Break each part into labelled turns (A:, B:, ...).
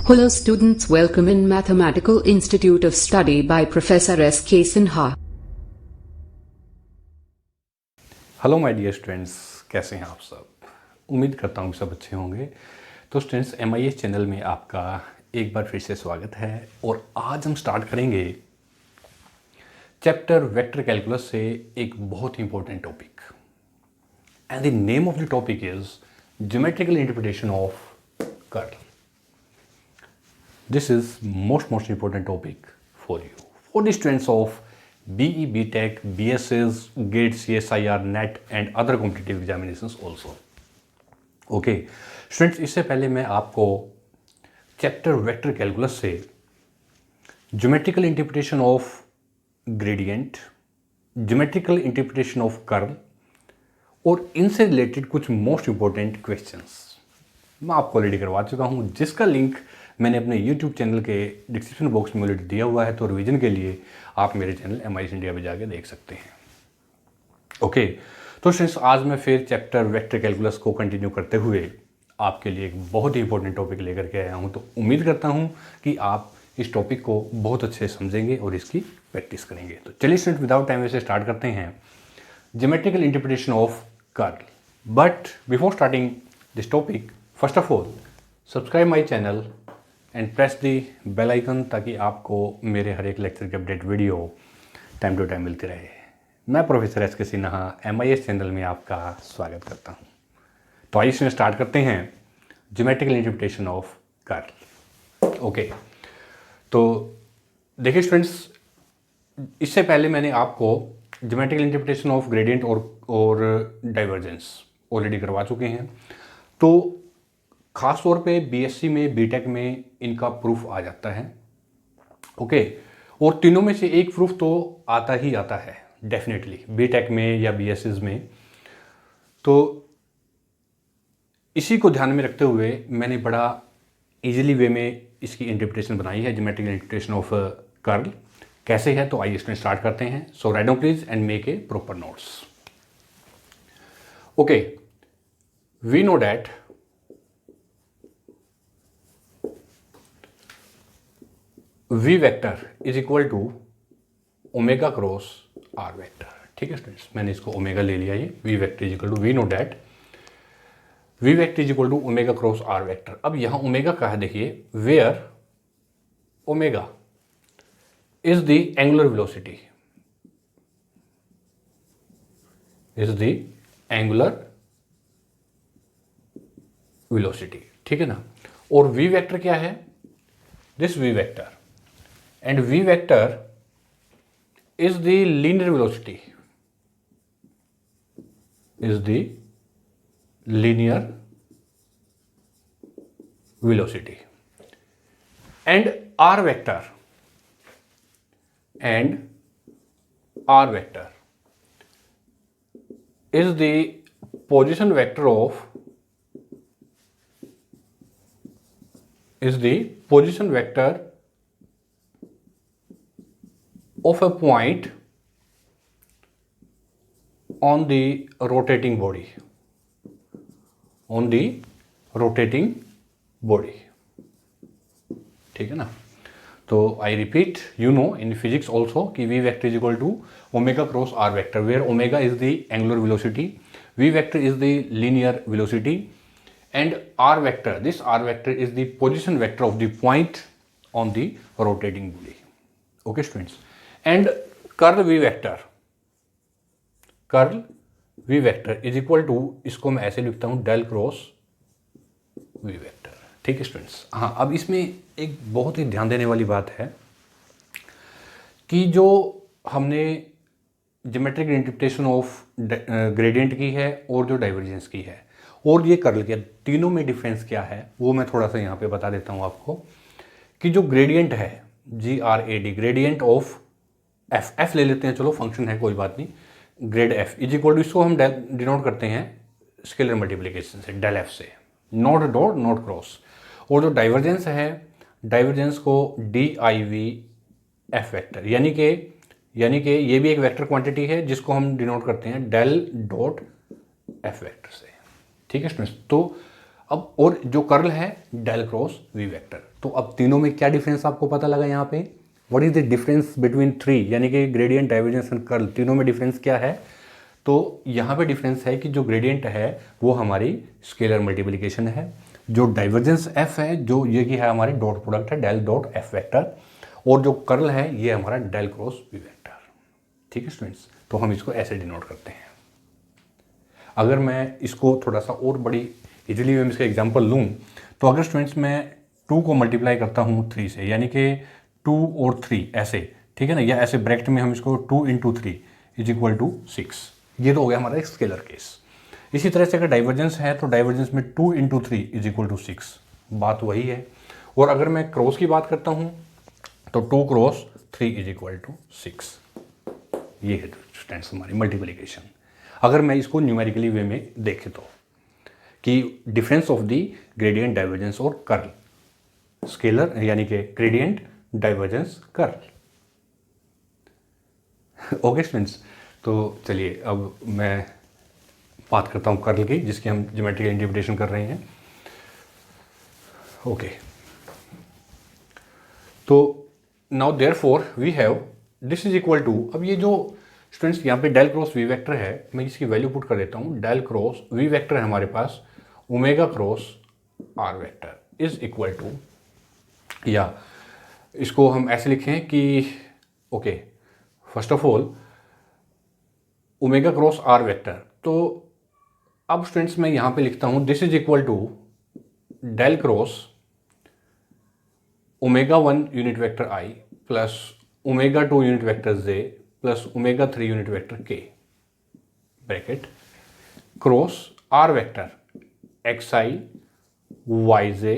A: Hello students, welcome in Mathematical Institute of Study by Professor S.K. Sinha.
B: Hello my dear students, कैसे हैं आप सब। उम्मीद करता हूँ सब अच्छे होंगे। तो स्टूडेंट्स, MIS चैनल में आपका एक बार फिर से स्वागत है और आज हम स्टार्ट करेंगे चैप्टर वेक्टर कैलकुलस से एक बहुत ही important topic, and the name of the topic is geometrical interpretation of curl. This is most important topic for you, for the students of BE, BTech, BSS, GATE, CSIR, NET and other competitive examinations also. Okay, students, इससे पहले मैं आपको chapter vector calculus से geometrical interpretation of gradient, geometrical interpretation of curve और इनसे related कुछ most important questions मैं आपको ऑलरेडी करवा चुका हूँ, जिसका लिंक मैंने अपने YouTube चैनल के डिस्क्रिप्शन बॉक्स में ऑलरेडी दिया हुआ है। तो रिवीजन के लिए आप मेरे चैनल MIS इंडिया पे जाके देख सकते हैं। ओके, तो फ्रेंड्स, आज मैं फिर चैप्टर वेक्टर कैलकुलस को कंटिन्यू करते हुए आपके लिए एक बहुत ही इंपॉर्टेंट टॉपिक लेकर के आया हूँ। तो उम्मीद करता हूँ कि आप इस टॉपिक को बहुत अच्छे से समझेंगे और इसकी प्रैक्टिस करेंगे। तो चलिए student, without time waste start करते हैं geometrical interpretation of curl. But before starting this topic, first of all subscribe my channel and press the bell icon, ताकि आपको मेरे हर एक लेक्चर की update video time to time मिलती रहे। मैं professor SK Sinha MIS channel में आपका स्वागत करता हूं। तो आइए इसमें स्टार्ट करते हैं geometrical interpretation of curl. Okay, तो देखिए स्टूडेंट्स, इससे पहले मैंने आपको ज्योमेट्रिकल इंटरप्रिटेशन ऑफ ग्रेडियंट और डाइवर्जेंस ऑलरेडी करवा चुके हैं। तो ख़ास तौर पे BSc में, BTech में इनका प्रूफ आ जाता है। ओके, और तीनों में से एक प्रूफ तो आता ही आता है डेफिनेटली, BTech में या BSc में। तो इसी को ध्यान में रखते हुए मैंने बड़ा इजीली वे में इसकी इंटरप्रिटेशन बनाई है, ज्योमेट्रिकल इंटरप्रिटेशन ऑफ कर्ल। कैसे है, तो आइए इसमें स्टार्ट करते हैं। So right down please and make a proper notes. Okay, we know that V vector is equal to omega cross R vector. ठीक है स्टूडेंट्स, मैंने इसको ओमेगा ले लिया। ये V vector is equal to, we know that V vector is equal to omega cross R vector. अब यहां omega का है, देखिए, where omega is the angular velocity, is the angular velocity. ठीक है ना। और V वेक्टर क्या है, this V vector, and V vector is the linear velocity, is the linear velocity, and R vector, and R vector is the position vector of, is the position vector of a point on the rotating body, on the rotating body। ठीक है ना। तो I repeat, you know in physics also कि V vector is equal to omega cross R vector, where omega is the angular velocity, V vector is the linear velocity, and R vector, this R vector is the position vector of the point on the rotating body. Okay students, and curl V vector, curl V vector is equal to, इसको मैं ऐसे लिखता हूं, del cross V vector. ठीक है students. हाँ, अब इसमें एक बहुत ही ध्यान देने वाली बात है कि जो हमने ज्योमेट्रिक इंटरप्रिटेशन ऑफ ग्रेडियंट की है और जो डाइवर्जेंस की है और ये कर्ल के, तीनों में डिफरेंस क्या है वो मैं थोड़ा सा यहाँ पे बता देता हूँ आपको। कि जो ग्रेडियंट है, GRAD, ग्रेडियंट ऑफ F ले लेते हैं, चलो फंक्शन है, कोई बात नहीं। Grad F is equal to, इसको हम डिनोट करते हैं स्केलर मल्टीप्लिकेशन से, डेल F से, नॉट डॉट नॉट क्रॉस। और जो डाइवर्जेंस है, डाइवर्जेंस को DIV F वेक्टर, यानी कि ये भी एक वेक्टर क्वांटिटी है जिसको हम डिनोट करते हैं डेल डॉट F वेक्टर से। ठीक है स्टूडेंट्स। तो अब और जो कर्ल है डेल क्रॉस V वेक्टर। तो अब तीनों में क्या डिफरेंस आपको पता लगा यहाँ पे? What is the difference between three, यानी कि ग्रेडियंट, डाइवर्जेंस एंड कर्ल, तीनों में डिफरेंस क्या है? तो यहाँ पे डिफरेंस है कि जो ग्रेडियंट है वो हमारी स्केलर मल्टीप्लिकेशन है, जो डाइवर्जेंस एफ है, जो ये की है हमारी डॉट प्रोडक्ट है डेल डॉट एफ वेक्टर, और जो कर्ल है ये हमारा डेल क्रॉस वी वेक्टर। ठीक है स्टूडेंट्स, तो हम इसको ऐसे डिनोट करते हैं। अगर मैं इसको थोड़ा सा और बड़ी इजीली मैं इसका एग्जांपल लूँ, तो अगर स्टूडेंट्स मैं 2 को मल्टीप्लाई करता हूँ 3 से, यानी कि 2 और 3 ऐसे, ठीक है ना, या ऐसे ब्रैकेट में हम इसको 2 इंटू 3 इज इक्वल टू 6, ये तो हो गया हमारा एक स्केलर केस। इसी तरह से अगर डाइवर्जेंस है तो डाइवर्जेंस में 2 इंटू 3 इज इक्वल टू 6, बात वही है। और अगर मैं क्रॉस की बात करता हूँ तो 2 क्रॉस 3 इज इक्वल टू 6, ये है स्टूडेंट्स हमारी मल्टीप्लिकेशन। अगर मैं इसको न्यूमेरिकली वे में देखे तो, कि difference of the gradient, divergence और कर्ल, स्केलर यानी कि gradient, divergence, curl. Okay students, तो चलिए अब मैं बात करता हूँ कर्ल की, जिसकी हम ज्योमेट्रिकल इंटरप्रिटेशन कर रहे हैं। ओके, तो now therefore we have this is equal to, अब ये जो स्टूडेंट्स यहाँ पे डेल क्रॉस वी वेक्टर है, मैं इसकी वैल्यू पुट कर देता हूँ। डेल क्रॉस वी वेक्टर है हमारे पास omega cross are vector is equal to, या इसको हम ऐसे लिखें कि okay, first of all omega cross are vector, तो अब स्टूडेंट्स मैं यहाँ पे लिखता हूँ this is equal to del cross omega 1 unit vector I plus omega 2 unit vector J plus omega 3 unit vector K, bracket cross are vector X I Y J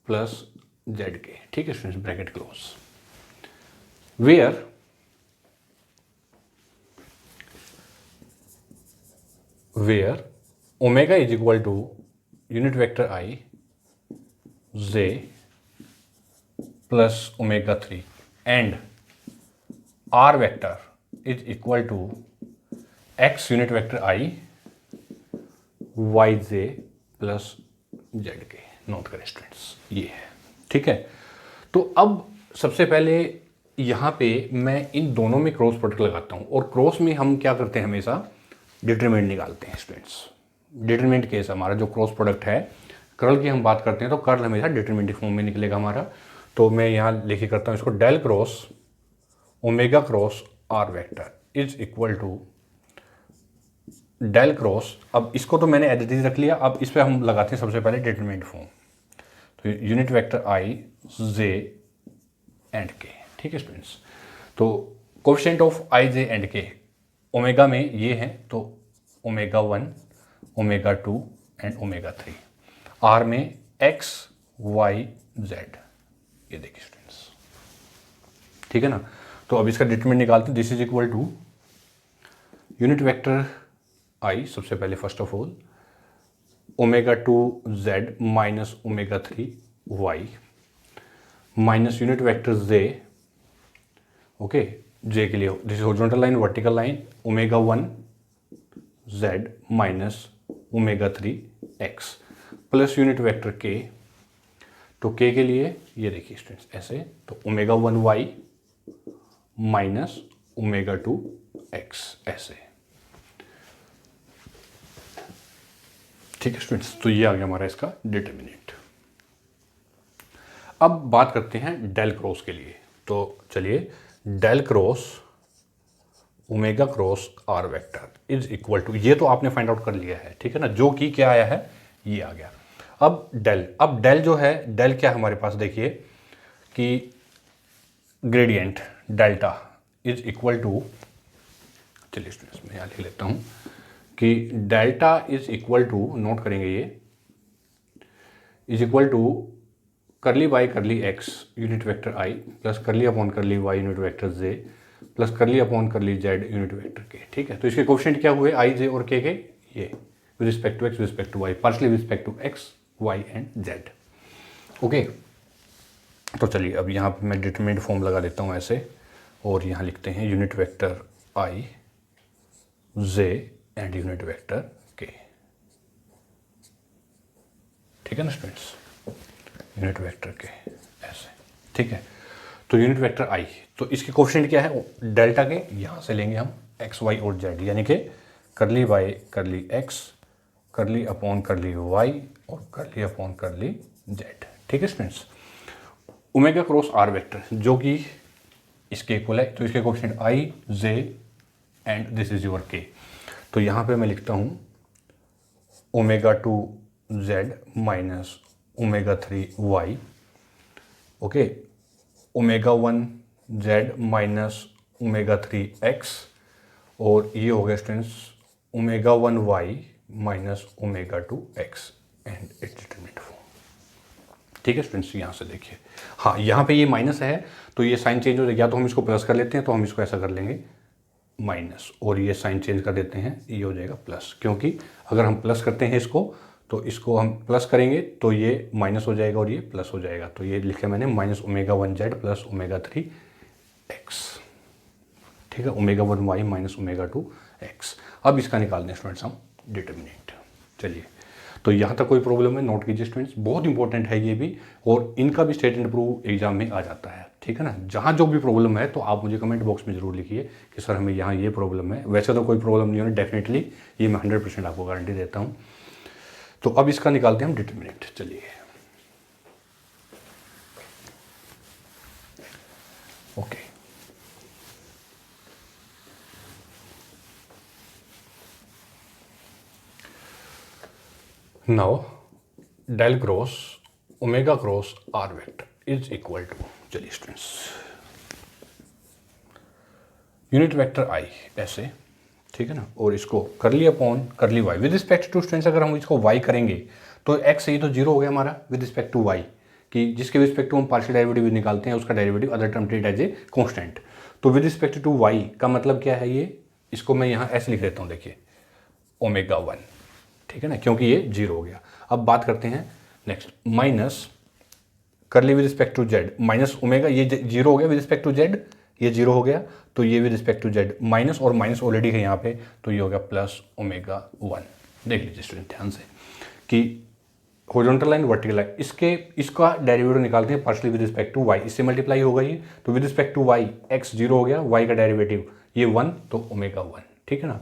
B: plus Z K. ठीक है students, bracket close, where omega is equal to unit vector I J plus omega 3 and R vector is equal to X unit vector I Y J plus Z K. Note करें students, ये है। ठीक है, तो अब सबसे पहले यहाँ पे मैं इन दोनों में क्रॉस प्रोडक्ट लगाता हूँ, और क्रॉस में हम क्या करते हैं, हमेशा डिटरमिनेंट निकालते हैं स्टूडेंट्स। डिटरमिनेंट केस हमारा जो क्रॉस प्रोडक्ट है, कर्ल की हम बात करते हैं तो कर्ल हमेशा डिटरमिनेंट फॉर्म में निकलेगा हमारा। तो मैं यहाँ लेके करता हूँ इसको, del cross omega cross are vector is equal to del cross, अब इसको तो मैंने एज इट इज रख लिया, अब इस पर हम लगाते हैं सबसे पहले डिटरमिनेंट फॉर्म, तो unit vector I J and K. ठीक है स्टूडेंट्स, तो coefficient of I J and K omega में ये है, तो omega 1, omega 2 and omega 3, R में एक्स वाई जेड, ये देखिए स्टूडेंट्स। ठीक है ना, तो अब इसका डिटरमिनेंट निकालते हैं। This is equal to unit vector I, सबसे पहले first of all omega 2 Z minus omega 3 Y minus unit vector J, okay, J के लिए this is horizontal line, vertical line, omega 1 Z minus omega 3 X plus unit vector K, तो K लिए ये देखिए students ऐसे, तो omega 1 Y minus omega 2 X ऐसे। ठीक है स्टूडेंट्स, तो ये आ गया हमारा इसका डिटरमिनेंट। अब बात करते हैं डेल क्रॉस के लिए, तो चलिए del cross omega cross are vector is equal to, ये तो आपने फाइंड आउट कर लिया है, ठीक है ना, जो कि क्या आया है ये आ गया। अब डेल जो है, डेल क्या है हमारे पास, देखिए कि gradient delta is equal to, चलिए स्टूडेंट्स मैं यहाँ लिख लेता हूँ कि delta is equal to, note करेंगे ये, is equal to curly by curly X unit vector I plus curly upon curly Y unit vector J plus curly upon curly Z unit vector के। ठीक है, तो इसके कोएफिशिएंट क्या हुए, आई जे और के ये with respect to X, with respect to Y, partially with respect to X Y and Z. Okay, तो चलिए अब यहाँ पे मैं डिटरमिनेंट फॉर्म लगा देता हूँ ऐसे, और यहाँ लिखते हैं unit vector I J and unit vector के। ठीक है ना स्टूडेंट्स, यूनिट वेक्टर के ऐसे, ठीक है। तो यूनिट वेक्टर आई, तो इसके कोफिशिएंट क्या है, डेल्टा के यहाँ से लेंगे हम एक्स वाई और जेड, यानी कि करली वाई करली एक्स करली अपॉन करली वाई और करली अपॉन करली जेड। ठीक है students, omega cross are vector जो कि इसके इक्वल है, तो इसके coefficient I J and this is your K. तो यहाँ पे मैं लिखता हूँ omega 2 Z minus omega 3 Y, okay, omega 1 Z minus omega 3 X, और ये हो गया students omega 1 Y minus omega 2 X and it's determinant form. ठीक है स्टूडेंट्स, यहाँ से देखिए, हाँ यहाँ पे ये माइनस है तो ये साइन चेंज हो जाएगा, या तो हम इसको प्लस कर लेते हैं, तो हम इसको ऐसा कर लेंगे माइनस, और ये साइन चेंज कर देते हैं, ये हो जाएगा प्लस, क्योंकि अगर हम प्लस करते हैं इसको, तो इसको हम प्लस करेंगे तो ये माइनस हो जाएगा और ये प्लस हो जाएगा, तो ये लिखे मैंने minus omega 1 Z plus omega 3 X. ठीक है, omega 1 Y minus omega 2 X. अब इसका निकालने स्टूडेंट्स हम डिटरमिनेंट। चलिए, तो यहाँ तक कोई प्रॉब्लम है, नोट कीजिए स्टूडेंट्स, बहुत इंपॉर्टेंट है ये भी, और इनका भी स्टेट एंड प्रूव एग्जाम में आ जाता है। ठीक है ना, जहाँ जो भी प्रॉब्लम है तो आप मुझे कमेंट बॉक्स में जरूर लिखिए कि सर हमें यहाँ ये प्रॉब्लम है। वैसे तो कोई प्रॉब्लम नहीं होनी डेफिनेटली, ये मैं 100% आपको गारंटी देता हूँ। तो अब इसका निकालते हैं हम डिटरमिनेंट। चलिए, okay, now del cross omega cross are vector is equal to, चलिए स्टूडेंट्स, यूनिट वेक्टर आई ऐसे, ठीक है ना, और इसको curly upon curly Y with respect to students, अगर हम इसको वाई करेंगे तो एक्स ये तो जीरो हो गया हमारा विद रिस्पेक्ट टू वाई, कि जिसके रिस्पेक्ट टू हम पार्शियल डेरिवेटिव निकालते हैं उसका derivative other term treat as a constant. तो विद रिस्पेक्ट टू वाई का मतलब क्या है, ये इसको मैं यहाँ ऐसे लिख देता हूँ, देखिए ओमेगा 1, ठीक है ना, क्योंकि ये जीरो हो गया। अब बात करते हैं next, minus curl with respect to z minus omega, ये जीरो हो गया विद रिस्पेक्ट टू जेड, ये जीरो हो गया, तो ये with respect to z minus, और माइनस ऑलरेडी है यहाँ पे, तो ये हो गया प्लस ओमेगा 1। देख लीजिए स्टूडेंट ध्यान से कि हॉरिजॉन्टल लाइन वर्टिकल लाइन, इसका डेरिवेटिव निकालते हैं partially with respect to y, इससे मल्टीप्लाई होगा ये, तो with respect to y x zero हो गया, वाई का डेरिवेटिव ये 1, तो ओमेगा 1। ठीक है ना,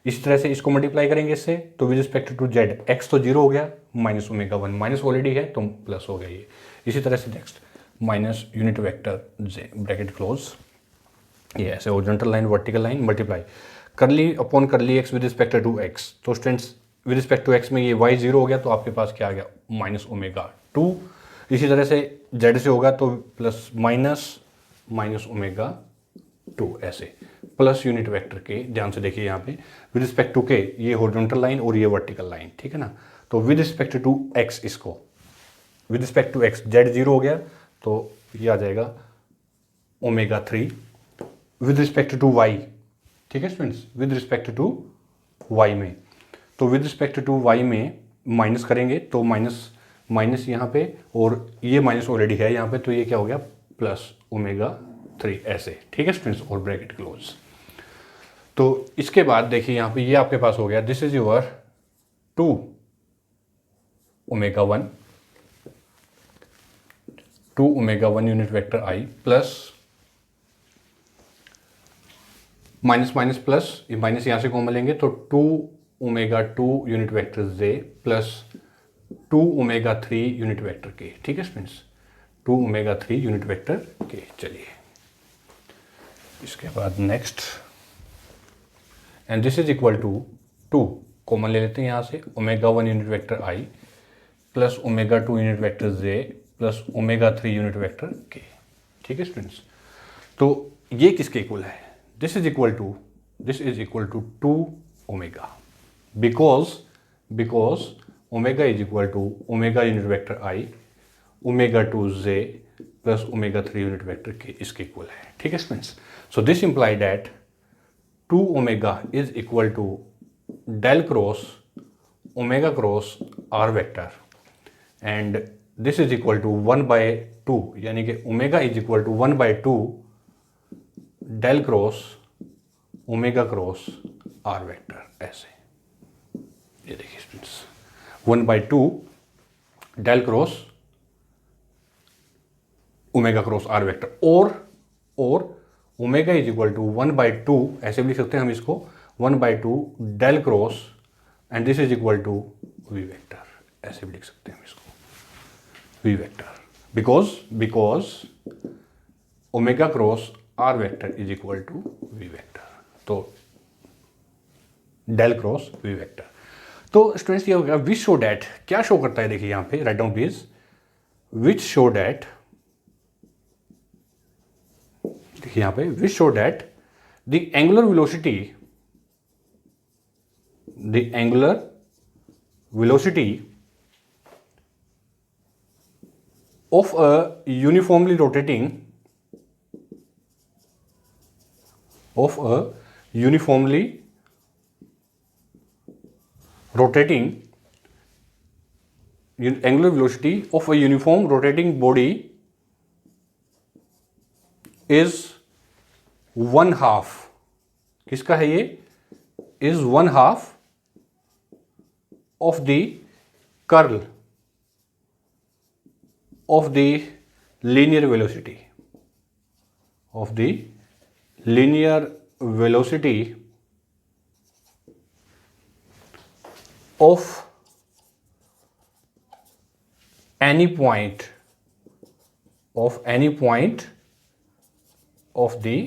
B: इस तरह से इसको मल्टीप्लाई करेंगे इससे, तो with respect to z x तो जीरो हो गया माइनस ओमेगा 1, माइनस ऑलरेडी है तो प्लस हो गया ये। इसी तरह से next minus unit vector J bracket close, ये ऐसे horizontal line vertical line multiply curly upon curly X with respect to X, तो students with respect to X में ये वाई जीरो हो गया, तो आपके पास क्या आ गया माइनस ओमेगा 2। इसी तरह से जेड से होगा तो प्लस माइनस ओमेगा 2, ऐसे प्लस यूनिट वेक्टर के, ध्यान से देखिए यहाँ पे विद रिस्पेक्ट टू के, ये हॉरिजॉन्टल लाइन और ये वर्टिकल लाइन, ठीक है ना, तो विद रिस्पेक्ट टू एक्स, इसको with respect to x z zero हो गया, तो ये आ जाएगा omega 3 with respect to y. ठीक है students, with respect to y में, तो विद रिस्पेक्ट टू वाई में माइनस करेंगे तो माइनस यहाँ पे, और ये माइनस ऑलरेडी है यहाँ पे, तो ये क्या हो गया प्लस ओमेगा 3 ऐसे। ठीक है स्टूडेंट्स, और ब्रैकेट क्लोज। तो इसके बाद देखिए यहाँ पे ये आपके पास हो गया, this is your 2 omega 1 unit vector I plus minus minus plus, minus यहाँ से कॉमन लेंगे तो 2 ओमेगा 2 यूनिट वेक्टर जे प्लस 2 ओमेगा 3 यूनिट वेक्टर के। ठीक है स्टूडेंट्स, 2 ओमेगा 3 यूनिट वेक्टर के। चलिए इसके बाद next, and this is equal to 2 common ले लेते हैं यहाँ से, ओमेगा 1 यूनिट वेक्टर आई प्लस ओमेगा 2 यूनिट वेक्टर जे प्लस ओमेगा 3 यूनिट वेक्टर के। ठीक है स्टूडेंट्स, तो ये किसके इक्वल है, this is equal to 2 omega, because omega is equal to omega unit vector I omega 2 j plus omega 3 unit vector k इसके equal है। ठीक है students, so this imply that 2 omega is equal to del cross omega cross r vector and this is equal to 1 by 2, यानी कि omega is equal to 1 by 2 del cross omega cross are vector, ऐसे ये देखिए students, 1 by 2 del cross omega cross are vector, और omega is equal to 1/2, ऐसे भी लिख सकते हैं हम इसको, 1/2 del cross and this is equal to v vector, ऐसे भी लिख सकते हैं हम इसको v vector, because omega cross are vector is equal to v vector, तो डेल क्रॉस वी वेक्टर। तो स्टूडेंट्स ये हो गया विच शो डैट, क्या शो करता है देखिए यहां पे, right down please, which show that, देखिए यहां पे which show that the angular velocity of a uniformly rotating angular velocity of a uniform rotating body is 1/2, किसका है ये, is 1/2 of the curl of the linear velocity of any point of the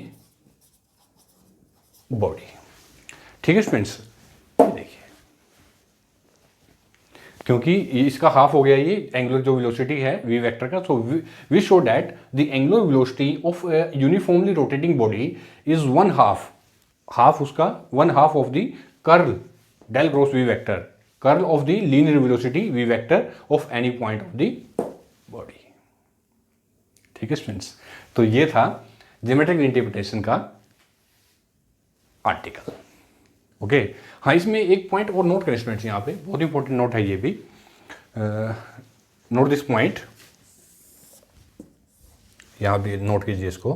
B: body। ठीक है students, देखिए क्योंकि इसका half हो गया ये एंगुलर जो वेलोसिटी है वी वेक्टर का, so we show that the angular velocity of uniformly rotating body is 1/2 उसका 1/2 of the curl del cross v vector, curl of the linear velocity v vector of any point of the body. ठीक है students, तो ये था geometrical interpretation का article. Okay हाँ, इसमें एक पॉइंट और नोट करें स्टूडेंट्स, यहाँ पे बहुत इंपॉर्टेंट नोट है ये भी, नोट दिस पॉइंट, यहाँ भी नोट कीजिए इसको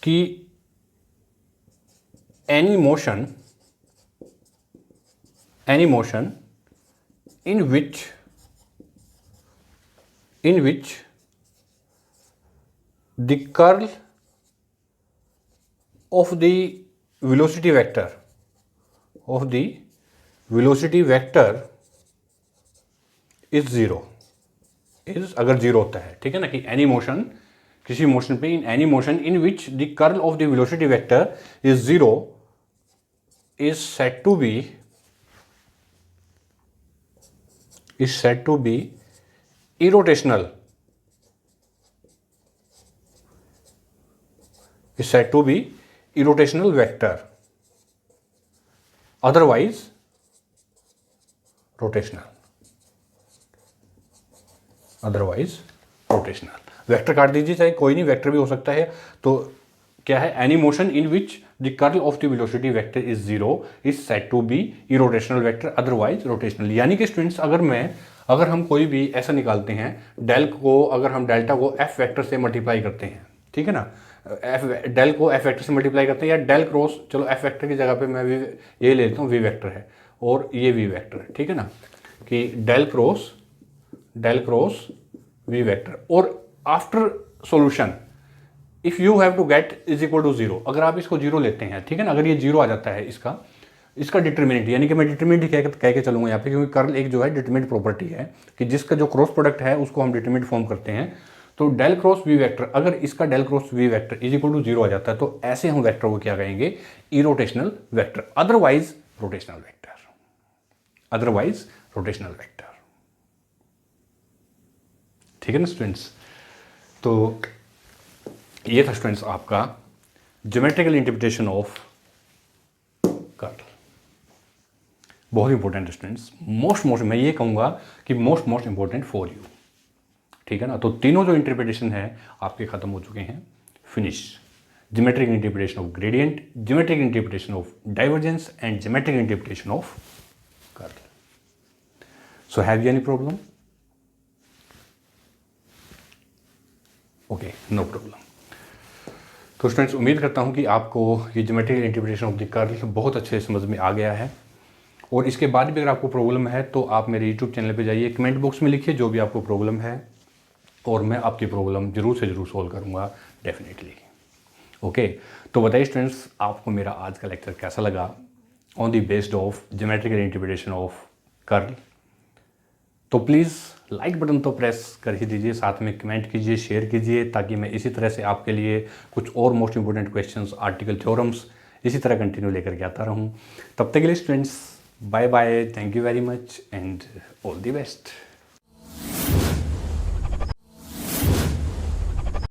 B: कि any motion in which the curl of the velocity vector is 0, अगर 0 होता है, ठीक है ना, कि एनी मोशन, किसी मोशन पे, in any motion in which the curl of the velocity vector is 0 is said to be irrotational, vector, otherwise rotational, vector काट दीजिए, चाहे कोई नहीं वेक्टर भी हो सकता है। तो क्या है, any motion in which the curl of the velocity vector is 0 is said to be irrotational vector, otherwise rotational. यानी कि स्टूडेंट्स अगर हम कोई भी ऐसा निकालते हैं, डेल को अगर हम डेल्टा को एफ वेक्टर से मल्टीप्लाई करते हैं, ठीक है ना, डेल को एफ वेक्टर से मल्टीप्लाई करते हैं, या डेल क्रॉस, चलो एफ वेक्टर की जगह पे मैं ये ले लेता हूँ, वी वेक्टर है और ये वी वेक्टर है, ठीक है ना, कि डेल क्रॉस वी वेक्टर, और after solution if you have to get is equal to 0, अगर आप इसको 0 लेते हैं, ठीक है ना, अगर ये 0 आ जाता है इसका डिटरमिनेंट, यानी कि मैं डिटरमिनेंट कह के चलूंगा यहाँ पे, क्योंकि कर्ल एक जो है डिटरमिनेंट प्रॉपर्टी है कि जिसका जो क्रॉस प्रोडक्ट है उसको हम डिटरमिनेंट फॉर्म करते हैं। तो डेल क्रॉस वी वेक्टर, अगर इसका del cross v vector is equal to 0 आ जाता है, तो ऐसे हम वेक्टर को क्या कहेंगे, irrotational vector, otherwise rotational vector, ठीक है ना स्टूडेंट्स। तो ये था स्टूडेंट्स आपका ज्योमेट्रिकल इंटरप्रिटेशन ऑफ कर्ल, बहुत इंपॉर्टेंट स्टूडेंट्स, मोस्ट मैं ये कहूँगा कि मोस्ट इंपॉर्टेंट फॉर यू, ठीक है ना। तो तीनों जो इंटरप्रिटेशन है आपके खत्म हो चुके हैं, finish, geometric interpretation of gradient, geometric interpretation of divergence and geometric interpretation of curl. So have you any problem? Okay, no problem. तो स्टूडेंट्स उम्मीद करता हूँ कि आपको ये geometrical interpretation of the curl बहुत अच्छे समझ में आ गया है, और इसके बाद भी अगर आपको प्रॉब्लम है तो आप मेरे यूट्यूब चैनल पे जाइए, कमेंट बॉक्स में लिखिए जो भी आपको प्रॉब्लम है, और मैं आपकी प्रॉब्लम ज़रूर से ज़रूर सॉल्व करूँगा डेफिनेटली। ओके, तो बताइए स्टूडेंट्स, आपको मेरा आज का लेक्चर कैसा लगा on the based of geometrical interpretation of curl. तो प्लीज़ लाइक बटन तो प्रेस कर ही दीजिए, साथ में कमेंट कीजिए, शेयर कीजिए, ताकि मैं इसी तरह से आपके लिए कुछ और most important questions, article, theorems इसी तरह कंटिन्यू लेकर के आता रहूँ। तब तक के लिए students bye bye, thank you very much and all the best.